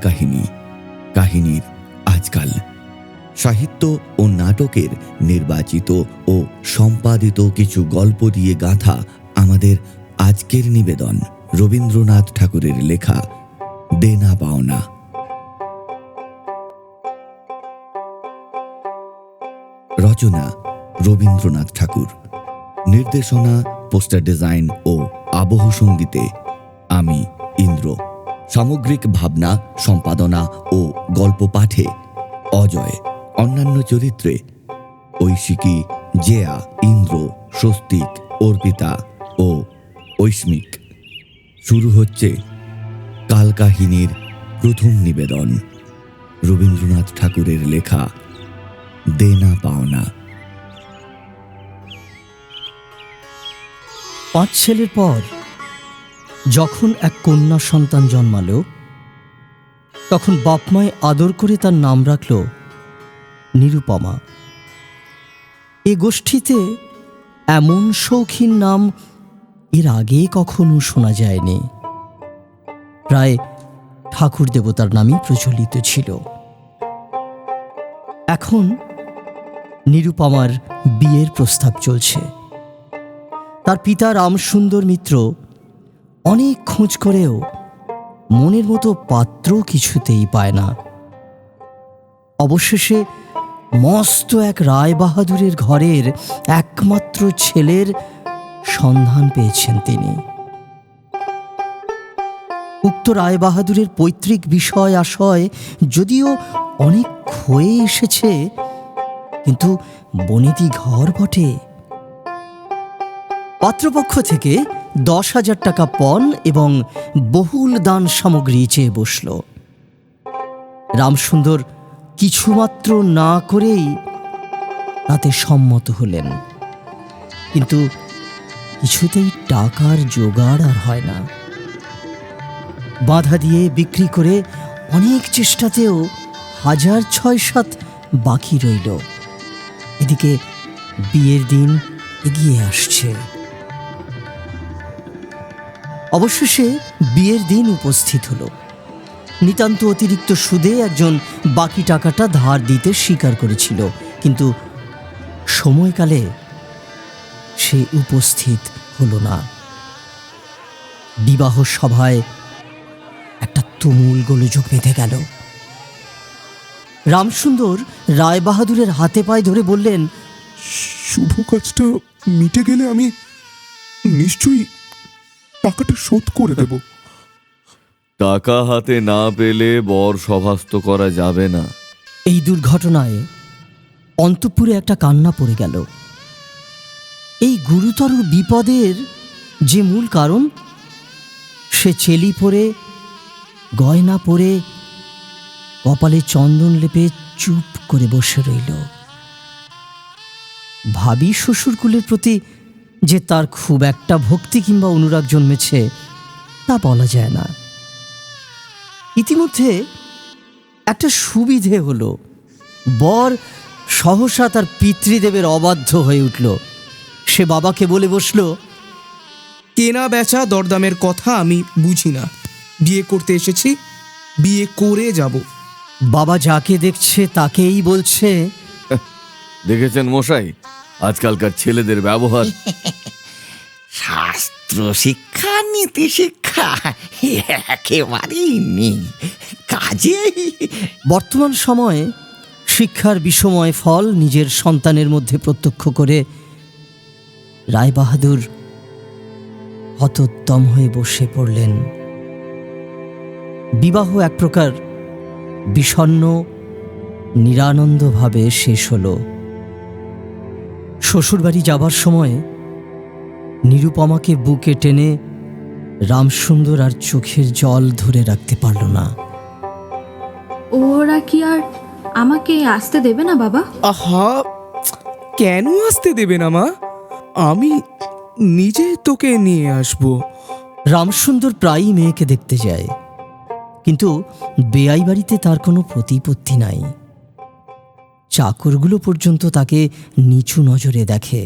কাহিনী, কাহিনীর আজকাল। সাহিত্য ও নাটকের নির্বাচিত ও সম্পাদিত কিছু গল্প দিয়ে গাঁথা আমাদের আজকের নিবেদন রবীন্দ্রনাথ ঠাকুরের লেখা দেনা পাওনা। রচনা রবীন্দ্রনাথ ঠাকুর, নির্দেশনা, পোস্টার ডিজাইন ও আবহ সঙ্গীতে আমি ইন্দ্র, সামগ্রিক ভাবনা, সম্পাদনা ও গল্প পাঠে অজয়, অন্যান্য চরিত্রে ঐশিকী, জেয়া, ইন্দ্র, স্বস্তিক, অর্পিতা ও ঐস্মিক। শুরু হচ্ছে কাল কাহিনীর প্রথম নিবেদন রবীন্দ্রনাথ ঠাকুরের লেখা দেনা পাওনা। 5 ছেলের পর যখন এক কন্যা সন্তান জন্মালো, তখন বাপমায় আদর করে তার নাম রাখল নিরুপমা। এ গোষ্ঠীতে এমন শৌখিন নাম এর আগে কখনো শোনা যায়নি। প্রায় ঠাকুর দেবতার নামই প্রচলিত ছিল। এখন নিরুপমার বিয়ের প্রস্তাব চলছে। তার পিতা রামসুন্দর মিত্র অনেক খোঁজ করেও মনের মতো পাত্র কিছুতেই পায় না। অবশেষে মস্ত এক রায় বাহাদুরের ঘরের একমাত্র ছেলের সন্ধান পেয়েছেন তিনি। উক্ত রায় বাহাদুরের পৈতৃক বিষয় আশয় যদিও অনেক ক্ষয়ে এসেছে, কিন্তু বনেদি ঘর বটে। পাত্রপক্ষ থেকে 10,000 টাকা পণ এবং বহুল দান সামগ্রী চেয়ে বসল। রামসুন্দর কিছুমাত্র না করেই তাতে সম্মত হলেন, কিন্তু কিছুতেই টাকার জোগাড় আর হয় না। বাধা দিয়ে বিক্রি করে অনেক চেষ্টাতেও 6,7 বাকি রইল। এদিকে বিয়ের দিন এগিয়ে আসছে। অবশেষে বিয়ের দিন উপস্থিত হলো। নিতান্ত অতিরিক্ত সুদে একজন বাকি টাকাটা ধার দিতে স্বীকার করেছিল, কিন্তু সময়কালে সে উপস্থিত হলো না। বিবাহ সভায় একটা তুমুল গোলযোগ বেঁধে গেল। রামসুন্দর রায় বাহাদুরের হাতে পায়ে ধরে বললেন, শুভ কাজটা মিটে গেলে আমি নিশ্চয়ই টাকাটা শোধ করে দেব। টাকা হাতে না পেলে বর সভাস্থ করা যাবে না। এই দুর্ঘটনায় অন্তঃপুরে একটা কান্না পড়ে গেল। এই গুরুতর বিপদের যে মূল কারণ, সে চেলি পরে, গয়না পরে, কপালে চন্দন লেপে চুপ করে বসে রইল। ভাবি শ্বশুরকুলের প্রতি যে তার খুব একটা ভক্তি কিংবা অনুরাগ জন্মেছে তা বলা যায় না। ইতিমধ্যে একটা সুবিধে হলো। বর সহসা তার পিতৃদেবের অবাধ্য হয়ে উঠল। সে বাবাকে বলে বসল, কেনা বেচা দরদামের কথা আমি বুঝি না। বিয়ে করতে এসেছি, বিয়ে করে যাব। বাবা যাকে দেখছে তাকেই বলছে, দেখেছেন মশাই আজকালকার ছেলেদের ব্যবহার? শাস্ত্র শিক্ষা, নীতি শিক্ষা একেবারেই নেই কাজে। বর্তমান সময়ে শিক্ষার বিষময় ফল নিজের সন্তানের মধ্যে প্রত্যক্ষ করে রায়বাহাদুর হতোদ্যম হয়ে বসে পড়লেন। বিবাহ এক প্রকার বিষণ্ণ নিরানন্দভাবে শেষ হল। শ্বশুরবাড়ি যাবার সময় নিরুপমাকে বুকে টেনে রামসুন্দর আর চোখের জল ধরে রাখতে পারল না। ওরা কি আর আমাকে আসতে দেবে না বাবা? আহা, কেন আসতে দেবে না মা? আমি নিজে তোকে নিয়ে আসবো। রামসুন্দর প্রায়ই মেয়েকে দেখতে যায়, কিন্তু বেয়াই বাড়িতে তার কোনো প্রতিপত্তি নাই। চাকরগুলো পর্যন্ত তাকে নিচু নজরে দেখে।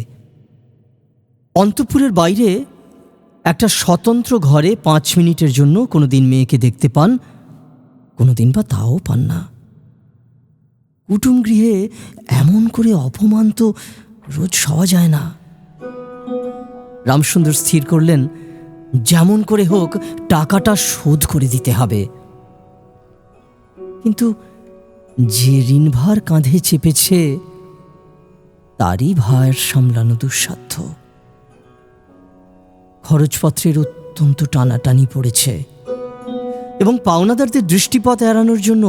অন্তঃপুরের বাইরে একটা স্বতন্ত্র ঘরে 5 মিনিটের জন্য কোনোদিন মেয়েকে দেখতে পান, কোনোদিন বা তাও পান না। কুটুম গৃহে এমন করে অপমান তো রোজ সওয়া যায় না। রামসুন্দর স্থির করলেন যেমন করে হোক টাকাটা শোধ করে দিতে হবে। কিন্তু যে ঋণভার কাঁধে চেপেছে তারই ভার সামলানো দুঃসাধ্য। খরচপত্রের অত্যন্ত টানাটানি পড়েছে এবং পাওনাদারদের দৃষ্টিপথ এড়ানোর জন্য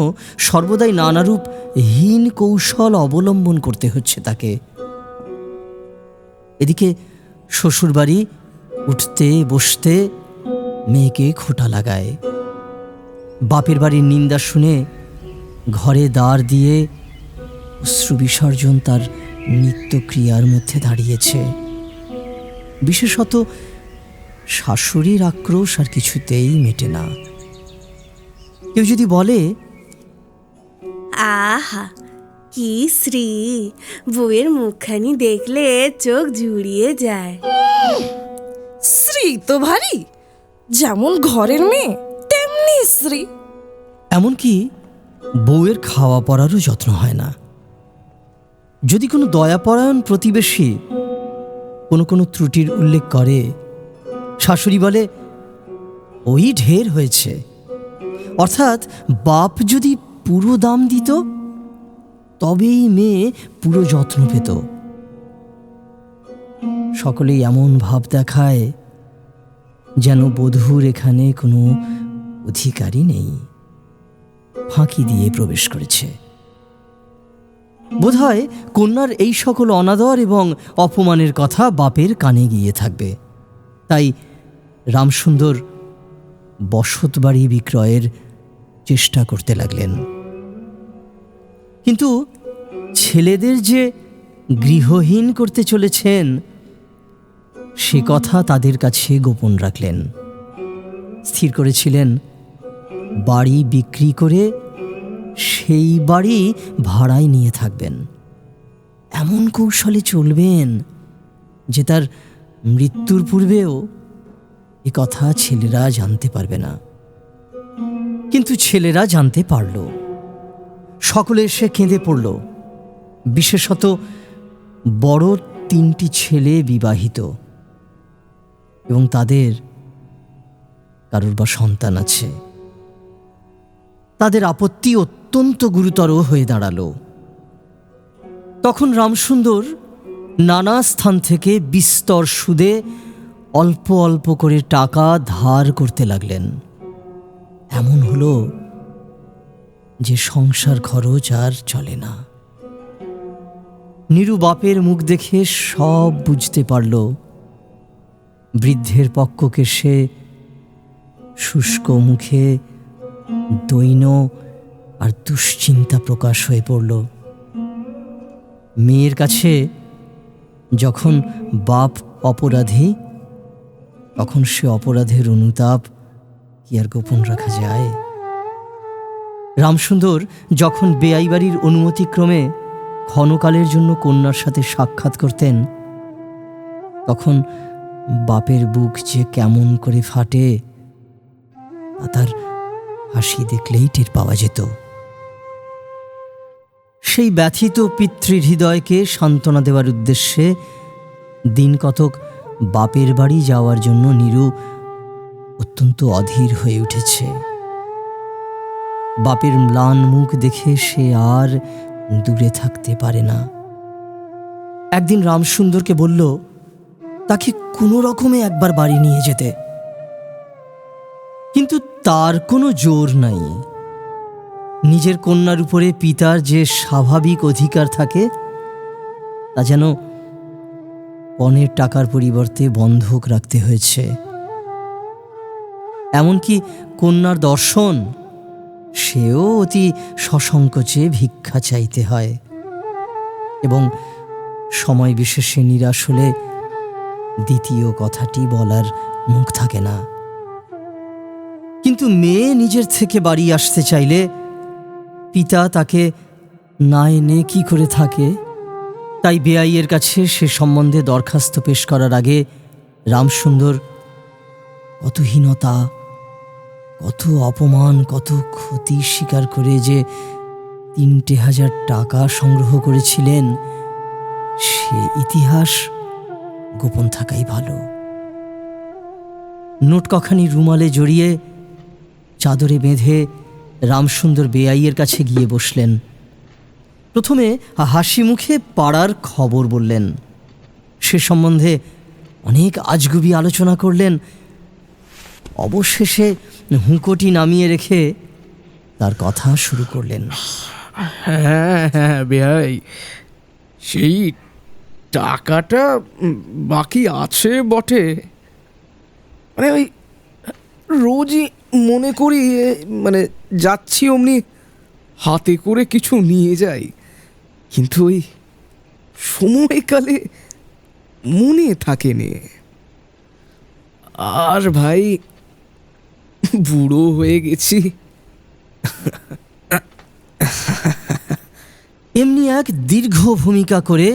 সর্বদাই নানারূপ হীন কৌশল অবলম্বন করতে হচ্ছে তাকে। এদিকে শ্বশুরবাড়ি উঠতে বসতে মেয়েকে খোঁটা লাগায়। বাপের বাড়ির নিন্দা শুনে ঘরে দ্বার দিয়ে অশ্রু বিসর্জন তার নিত্যক্রিয়ার মধ্যে দাঁড়িয়েছে। বিশেষত শাশুড়ির আক্রোশ আর কিছুতেই মেটে না। কেউ যদি বলে, আহা কি শ্রী, বউয়ের মুখখানি দেখলে চোখ জুড়িয়ে যায়। শ্রী তো ভারী, যেমন ঘরের মেয়ে তেমনি শ্রী। এমনকি বউয়ের খাওয়া পড়ারও যত্ন হয় না। যদি কোনো দয়াপরায়ণ প্রতিবেশী কোনো কোনো ত্রুটির উল্লেখ করে, শাশুড়ি বলে ওই ঢের হয়েছে। অর্থাৎ বাপ যদি পুরো দাম দিত তবেই মেয়ে পুরো যত্ন পেত। সকলেই এমন ভাব দেখায় যেন বধূর এখানে কোনো অধিকারই নেই, ফাঁকি দিয়ে প্রবেশ করেছে। বোধহয় কন্যার এই সকল অনাদর এবং অপমানের কথা বাপের কানে গিয়ে থাকবে। তাই রামসুন্দর বসতবাড়ি বিক্রয়ের চেষ্টা করতে লাগলেন। কিন্তু ছেলেদের যে গৃহহীন করতে চলেছেন সে কথা তাদের কাছে গোপন রাখলেন। স্থির করেছিলেন বাড়ি বিক্রি করে সেই বাড়ি ভাড়ায় নিয়ে থাকবেন। এমন কৌশলে চলবেন যে তার মৃত্যুর পূর্বেও এ কথা ছেলেরা জানতে পারবে না। কিন্তু ছেলেরা জানতে পারল। সকলে এসে কেঁদে পড়ল। বিশেষত বড় 3টি ছেলে বিবাহিত এবং তাদের কারোর বা সন্তান আছে। তাদের আপত্তি অত্যন্ত গুরুতর হয়ে দাঁড়ালো। তখন রামসুন্দর নানা স্থান থেকে বিস্তর সুদে অল্প অল্প করে টাকা ধার করতে লাগলেন। এমন হলো যে সংসার খরচ আর চলে না। নিরু বাপের মুখ দেখে সব বুঝতে পারল। বৃদ্ধের পক্ষকে সে শুষ্ক মুখে দৈন্য আর দুশ্চিন্তা প্রকাশ হয়ে পড়ল। মেয়ের কাছে যখন বাপ অপরাধী তখন সে অপরাধের অনুতাপ কি আর গোপন রাখা যায়? রামসুন্দর যখন বেয়াই বাড়ির অনুমতিক্রমে ক্ষণকালের জন্য কন্যার সাথে সাক্ষাৎ করতেন তখন বাপের বুক যে কেমন করে ফাটে তা তার হাসি দেখলেই টের পাওয়া যেত। সেই ব্যথিত পিতৃহৃদয়কে সান্ত্বনা দেওয়ার উদ্দেশ্যে দিন কতক বাপের বাড়ি যাওয়ার জন্য নীরু অত্যন্ত অধীর হয়ে উঠেছে। বাপের ম্লান মুখ দেখে সে আর দূরে থাকতে পারে না। একদিন রামসুন্দরকে বলল তাকে কোনো রকমে একবার বাড়ি নিয়ে যেতে, কিন্তু তার কোনো জোর নাই। নিজের কন্যার উপরে পিতার যে স্বাভাবিক অধিকার থাকে তা যেন পণের টাকার পরিবর্তে বন্ধক রাখতে হয়েছে। এমনকি কন্যার দর্শন সেও অতি সসংকোচে ভিক্ষা চাইতে হয় এবং সময় বিশেষে নিরাশ হলে দ্বিতীয় কথাটি বলার মুখ থাকে না। কিন্তু মেয়ে নিজের থেকে বাড়ি আসতে চাইলে পিতা তাকে না এনে কি করে থাকে? তাই বেআইয়ের কাছে সে সম্বন্ধে দরখাস্ত পেশ করার আগে রামসুন্দর কত হীনতা কত অপমান, কত ক্ষতি স্বীকার করে যে 3,000 টাকা সংগ্রহ করেছিলেন, সে ইতিহাস গোপন থাকাই ভালো। নোট কখানি রুমালে জড়িয়ে চাদরে বেঁধে রামসুন্দর বেআইয়ের কাছে গিয়ে বসলেন। প্রথমে হাসি মুখে পাড়ার খবর বললেন, সে সম্বন্ধে অনেক আজগুবি আলোচনা করলেন। অবশেষে হুঁকোটি নামিয়ে রেখে তার কথা শুরু করলেন। হ্যাঁ হ্যাঁ বেয়াই, সেই টাকাটা বাকি আছে বটে। মানে ওই রোজই মনে করি, মানে যাচ্ছি অমনি হাতে করে কিছু নিয়ে যাই, কিন্তু ওই সময়কালে মনে থাকে নে। আর ভাই বুড়ো হয়ে গেছি। এমনি এক দীর্ঘ ভূমিকা করে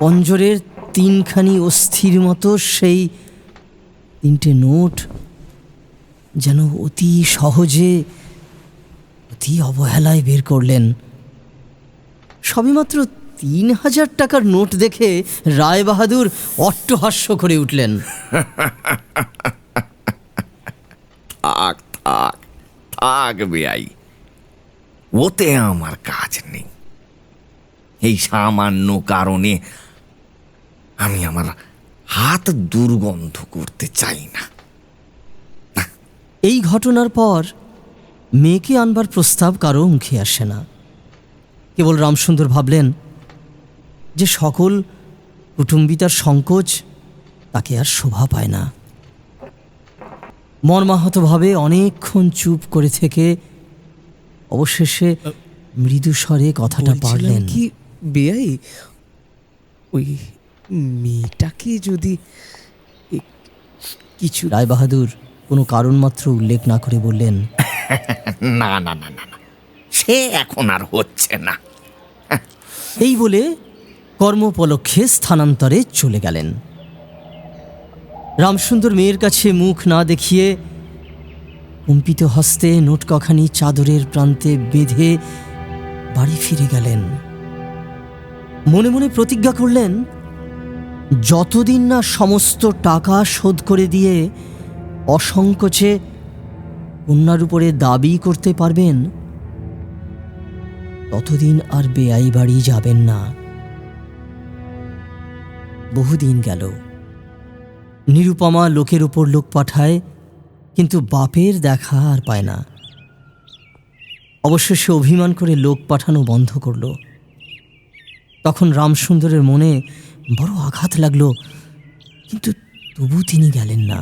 পঞ্জরের 3খানি অস্থির মতো সেই 3টে নোট যেন অতি সহজে, অতি অবহেলায় বের করলেন। সবেমাত্র 3,000 টাকার নোট দেখে রায় বাহাদুর অট্টহাস্য করে উঠলেন। থাক থাক থাক বেআই, ওতে আমার কাজ নেই। এই সামান্য কারণে আমি আমার হাত দুর্গন্ধ করতে চাই না। এই ঘটনার পর মেয়েকে আনবার প্রস্তাব কারো মুখে আসে না। কেবল রামসুন্দর ভাবলেন যে সকল কুটুম্বিতার সংকোচ তাকে আর শোভা পায় না। মর্মাহতভাবে অনেকক্ষণ চুপ করে থেকে অবশেষে মৃদু স্বরে কথাটা পারলেন। কি বেয়াই, ওই মেয়েটাকে যদি কিছু। রায় বাহাদুর কোনো কারণ মাত্র উল্লেখ না করে বললেন, না না না না না, সে এখন আর হচ্ছে না। এই বলে কর্মোপলক্ষে স্থানান্তরে চলে গেলেন। রামসুন্দর মেয়ের কাছে মুখ না দেখিয়ে কম্পিত হস্তে নোট কখানি চাদরের প্রান্তে বেঁধে বাড়ি ফিরে গেলেন। মনে মনে প্রতিজ্ঞা করলেন, যতদিন না সমস্ত টাকা শোধ করে দিয়ে অসংকোচে কন্যার উপরে দাবি করতে পারবেন, ততদিন আর বেআই বাড়ি যাবেন না। বহুদিন গেল। নিরুপমা লোকের উপর লোক পাঠায়, কিন্তু বাপের দেখা আর পায় না। অবশেষে অভিমান করে লোক পাঠানো বন্ধ করল। তখন রামসুন্দরের মনে বড় আঘাত লাগলো, কিন্তু তবু তিনি গেলেন না।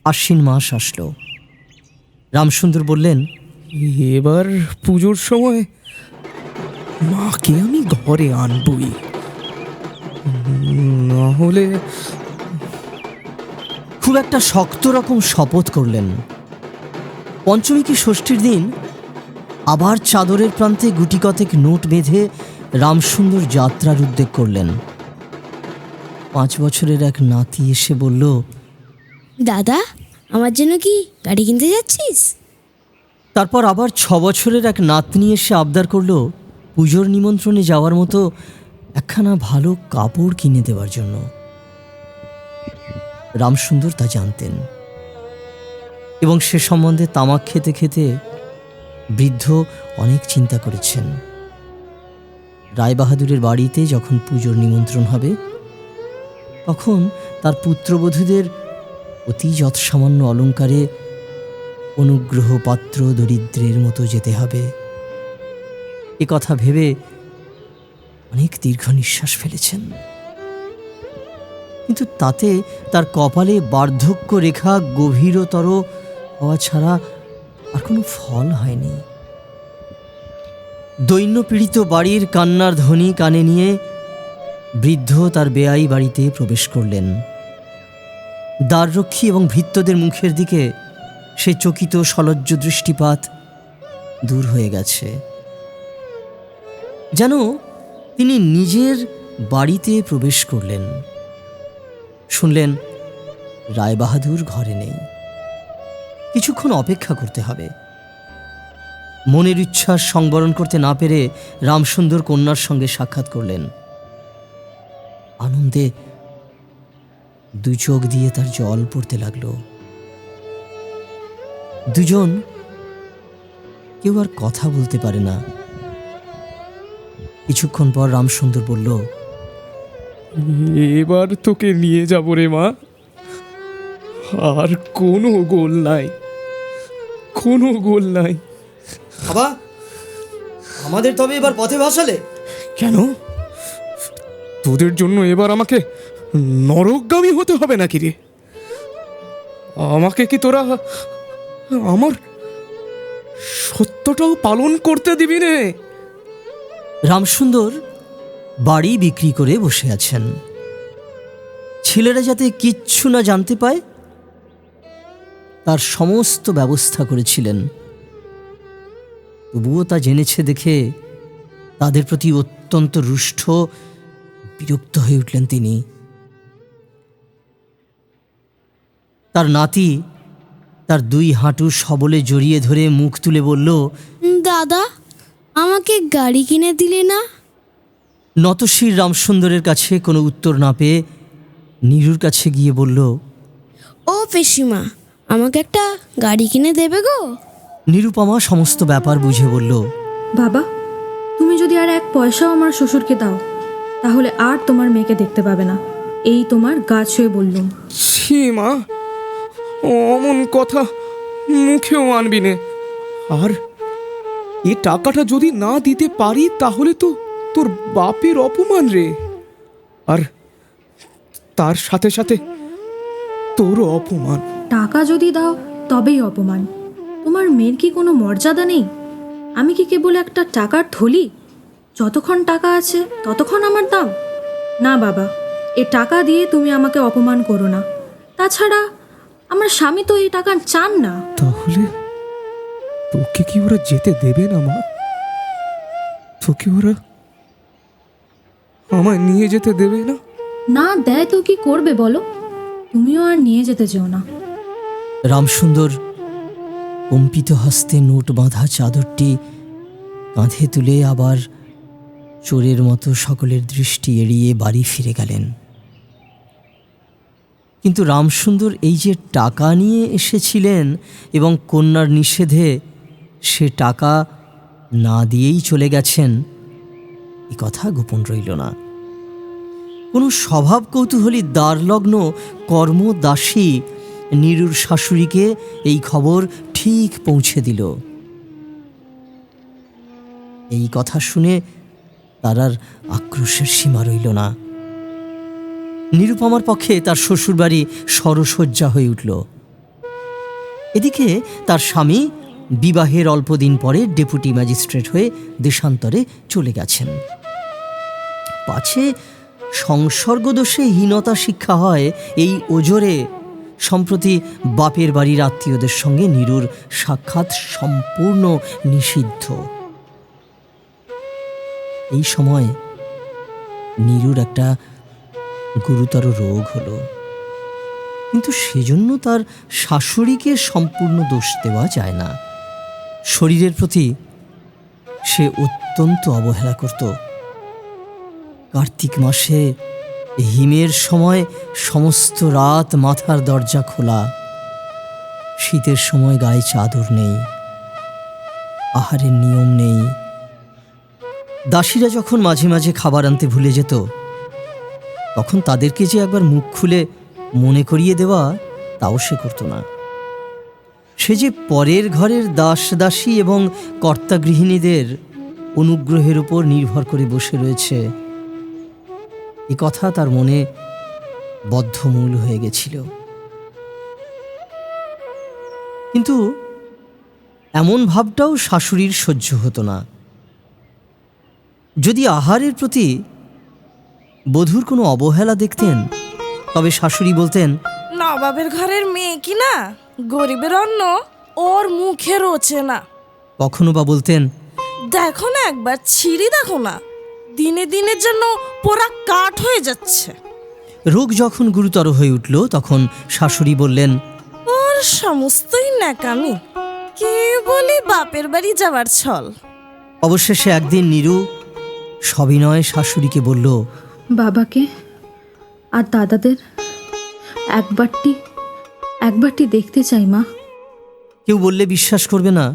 আশ্বিন মাস আসলো। রামসুন্দর বললেন, এবার পুজোর সময় মাকে আমি ঘরে আনবই, না হলে। খুব একটা শক্ত রকম শপথ করলেন। পঞ্চমী কি ষষ্ঠীর দিন আবার চাদরের প্রান্তে গুটিকতেক নোট বেঁধে রামসুন্দর যাত্রার উদ্যোগ করলেন। 5 বছরের এক নাতি এসে বলল, দাদা, আমার জন্য কি গাড়ি কিনতে যাচ্ছিস? তারপর আবার 6 বছরের এক নাতনি এসে আবদার করল পুজোর নিমন্ত্রণে যাওয়ার মতো একখানা ভালো কাপড় কিনে দেওয়ার জন্য। রামসুন্দর তা জানতেন এবং সে সম্বন্ধে তামাক খেতে খেতে বৃদ্ধ অনেক চিন্তা করেছেন। রায়বাহাদুরের বাড়িতে যখন পুজোর নিমন্ত্রণ হবে, তখন তার পুত্রবধূদের অতি যৎসামান্য অলঙ্কারে অনুগ্রহ পাত্র দরিদ্রের মতো যেতে হবে। এ কথা ভেবে অনেক দীর্ঘ নিঃশ্বাস ফেলেছেন, কিন্তু তাতে তার কপালে বার্ধক্য রেখা গভীরতর হওয়া ছাড়া আর কোনো ফল হয়নি। দৈন্যপীড়িত বাড়ির কান্নার ধ্বনি কানে নিয়ে বৃদ্ধ তার বেয়াই বাড়িতে প্রবেশ করলেন। দ্বাররক্ষী এবং ভৃত্যদের মুখের দিকে সে চকিত সলজ্জ দৃষ্টিপাত দূর হয়ে গেছে, যেন তিনি নিজের বাড়িতে প্রবেশ করলেন। শুনলেন রায়বাহাদুর ঘরে নেই। কিছুক্ষণ অপেক্ষা করতে হবে। মনের ইচ্ছাস সংবরণ করতে না পেরে রামসুন্দর কন্যার সঙ্গে সাক্ষাৎ করলেন। আনন্দে দু চোখ দিয়ে তার জল পড়তে লাগলো। দুজন কেউ আর কথা বলতে পারে না। কিছুক্ষণ পর রামসুন্দর বলল, এবার তোকে নিয়ে যাব রে মা, আর কোনো গোল নাই, কোনো গোল নাই। বাবা, আমাদের তবে এবার পথে ভাসালে? কেন? তোদের জন্য এবার আমাকে নরকগামী হতে হবে নাকি রে? আমাকে কি তোরা আমার সত্যটাও পালন করতে দিবি নে? রামসুন্দর বাড়ি বিক্রি করে বসে আছেন। ছেলেরা যাতে কিচ্ছু না জানতে পায় তার সমস্ত ব্যবস্থা করেছিলেন। তবুও তা জেনেছে দেখে তাদের প্রতি অত্যন্ত রুষ্ট, বিরক্ত হয়ে উঠলেন তিনি। তার নাতি তার দুই হাঁটু সবলে জড়িয়ে ধরে মুখ তুলে বলল, দাদা, আমাকে গাড়ি কিনে দিলে না? নতশির রামসুন্দরের কাছে কোনো উত্তর না পেয়ে নীরুর কাছে গিয়ে বলল, ও পেশিমা, আমাকে একটা গাড়ি কিনে দেবে গো? নিরুপমা সমস্ত ব্যাপার বুঝে বলল, বাবা, তুমি যদি আর এক পয়সাও আমার শ্বশুরকে দাও তাহলে আর তোমার মেয়েকে দেখতে পাবে না, এই তোমার গা ছুঁয়ে বললুম। ছি মা, অমন কথা মুখেও আনবি নে। আর এই টাকাটা যদি না দিতে পারি তাহলে তো তোর বাপের অপমান রে, আর তার সাথে সাথে তোরও অপমান। টাকা যদি দাও তবেই অপমান? তোমার মেয়ের কি কোনো মর্যাদা নেই? আমি কি কেবল একটা টাকার থলি? যতক্ষণ টাকা আছে ততক্ষণ আমার দাম? না বাবা, এ টাকা দিয়ে তুমি আমাকে অপমান করো না। তাছাড়া আমার স্বামী তো এই টাকা চান না। তাহলে তোকে কি ওরা যেতে দেবে না মা? তোকে ওরা আমায় নিয়ে যেতে দেবে না? না দেয় তো কি করবে বলো? তুমিও আর নিয়ে যেতে যেও না। রামসুন্দর কম্পিত হস্তে নোট বাঁধা চাদরটি কাঁধে তুলে আবার চোরের মতো সকলের দৃষ্টি এড়িয়ে বাড়ি ফিরে গেলেন। কিন্তু রামসুন্দর এই যে টাকা নিয়ে এসেছিলেন এবং কন্যার নিষেধে সে টাকা না দিয়েই চলে গেছেন, এ কথা গোপন রইল না। কোনো স্বভাব কৌতূহলী দ্বারলগ্ন কর্মদাসী নীরুর শাশুড়িকে এই খবর ঠিক পৌঁছে দিল। এই কথা শুনে তার আর আক্রোশের সীমা রইল না। নিরুপমার পক্ষে তার শ্বশুরবাড়ি সরসজ্জা হয়ে উঠল। এদিকে তার স্বামী বিবাহের অল্পদিন পরে ডেপুটি ম্যাজিস্ট্রেট হয়ে দেশান্তরে চলে গেছেন। পাছে সংসর্গদোষে হীনতা শিক্ষা হয় এই ওজরে সম্প্রতি বাপের বাড়ির আত্মীয়দের সঙ্গে নীরুর সাক্ষাৎ সম্পূর্ণ নিষিদ্ধ। এই সময় নীরুর একটা গুরুতর রোগ হলো, কিন্তু সেজন্য তার শাশুড়িকে সম্পূর্ণ দোষ দেওয়া যায় না। শরীরের প্রতি সে অত্যন্ত অবহেলা করত। কার্তিক মাসে হিমের সময় সমস্ত রাত মাথার দরজা খোলা, শীতের সময় গায়ে চাদর নেই, আহারের নিয়ম নেই। দাসীরা যখন মাঝে মাঝে খাবার আনতে ভুলে যেত তখন তাদেরকে যে একবার মুখ খুলে মনে করিয়ে দেওয়া তাও সে করত না। সে যে পরের ঘরের দাস দাসী এবং কর্তা গৃহিণীদের অনুগ্রহের উপর নির্ভর করে বসে রয়েছে, এ কথা তার মনে বদ্ধমূল হয়ে গেছিল। কিন্তু এমন ভাবটাও শাশুড়ির সহ্য হতো না। যদি আহারের প্রতি বধূর কোনো অবহেলা দেখতেন তবে শাশুড়ি বলতেন, নবাবের ঘরের মেয়ে কি না, গরিবের অন্ন ওর মুখে রোচে না। কখনো বা বলতেন, দেখো না একবার ছিঁড়ি দেখো না, দিনে দিনে যেন পোড়া কাঠ হয়ে যাচ্ছে। রোগ যখন গুরুতর হয়ে উঠল তখন শাশুড়ি বললেন, ওর সমস্তই ন্যাকামি, কেবলই বাপের বাড়ি যাওয়ার ছল। অবশেষে একদিন নীরু সবিনয়ে শাশুড়িকে বলল, বাবাকে আর দাদাদের একবারটি দেখতে চাই মা। কেউ বললে বিশ্বাস করবে না,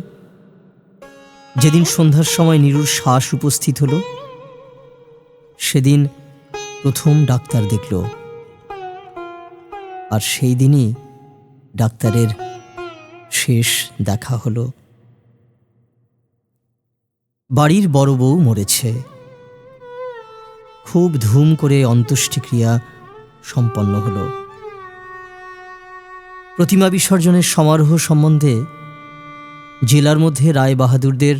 যেদিন সন্ধ্যার সময় নীরুর শ্বাস উপস্থিত হলো সেদিন প্রথম ডাক্তার দেখল, আর সেই দিনই ডাক্তারের শেষ দেখা হলো। বাড়ির বড় বউ মরেছে। খুব ধুম করে অন্ত্যেষ্টিক্রিয়া সম্পন্ন হলো। প্রতিমা বিসর্জনের সমারোহ সম্বন্ধে জেলার মধ্যে রায় বাহাদুরদের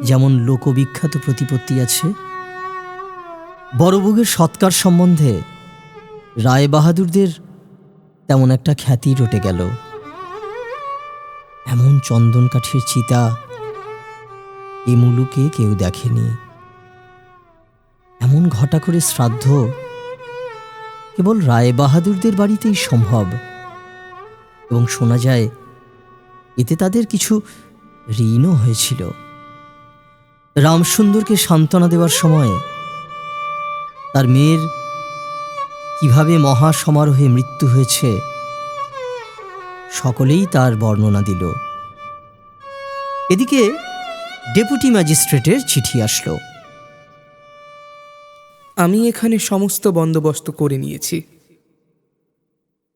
যেমন লোকবিখ্যাত প্রতিপত্তি আছে, বড়বুগের সৎকার সম্বন্ধে রায় বাহাদুরদের তেমন একটা খ্যাতি রটে গেল। এমন চন্দন কাঠের চিতা এ মুলুকে কেউ দেখেনি। এমন ঘটা করে শ্রাদ্ধ কেবল রায় বাহাদুরদের বাড়িতেই সম্ভব, এবং শোনা যায় এতে তাদের কিছু ঋণও হয়েছিল। রামসুন্দরকে সান্ত্বনা দেওয়ার সময় তার মেয়ের কিভাবে মহা সমারোহে মৃত্যু হয়েছে সকলেই তার বর্ণনা দিল। এদিকে ডেপুটি ম্যাজিস্ট্রেটের চিঠি আসলো। আমি এখানে সমস্ত বন্দোবস্ত করে নিয়েছি,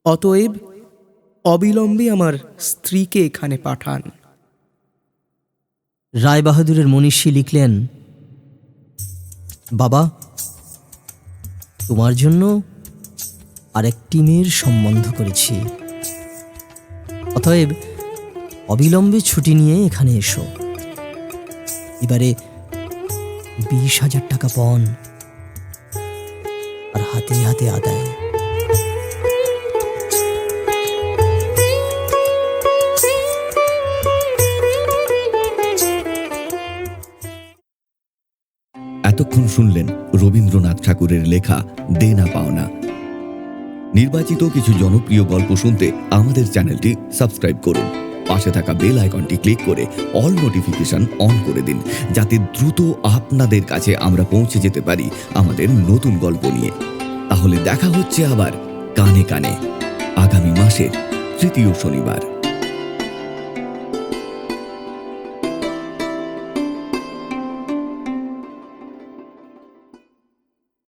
অতএব অবিলম্বে আমার স্ত্রীকে এখানে পাঠান। রায়বাহাদুরের মনীষী লিখলেন, বাবা, তোমার জন্য আরেকটি মেয়ের সম্বন্ধ করেছি, অতএব অবিলম্বে ছুটি নিয়ে এখানে এসো। এবারে 20,000 টাকা পণ আর হাতে হাতে আদায়। এতক্ষণ শুনলেন রবীন্দ্রনাথ ঠাকুরের লেখা দেনা পাওনা। নির্বাচিত কিছু জনপ্রিয় গল্প শুনতে আমাদের চ্যানেলটি সাবস্ক্রাইব করুন। পাশে থাকা বেল আইকনটি ক্লিক করে অল নোটিফিকেশন অন করে দিন, যাতে দ্রুত আপনাদের কাছে আমরা পৌঁছে যেতে পারি আমাদের নতুন গল্প নিয়ে। তাহলে দেখা হচ্ছে আবার কানে কানে আগামী মাসের 3য় শনিবার।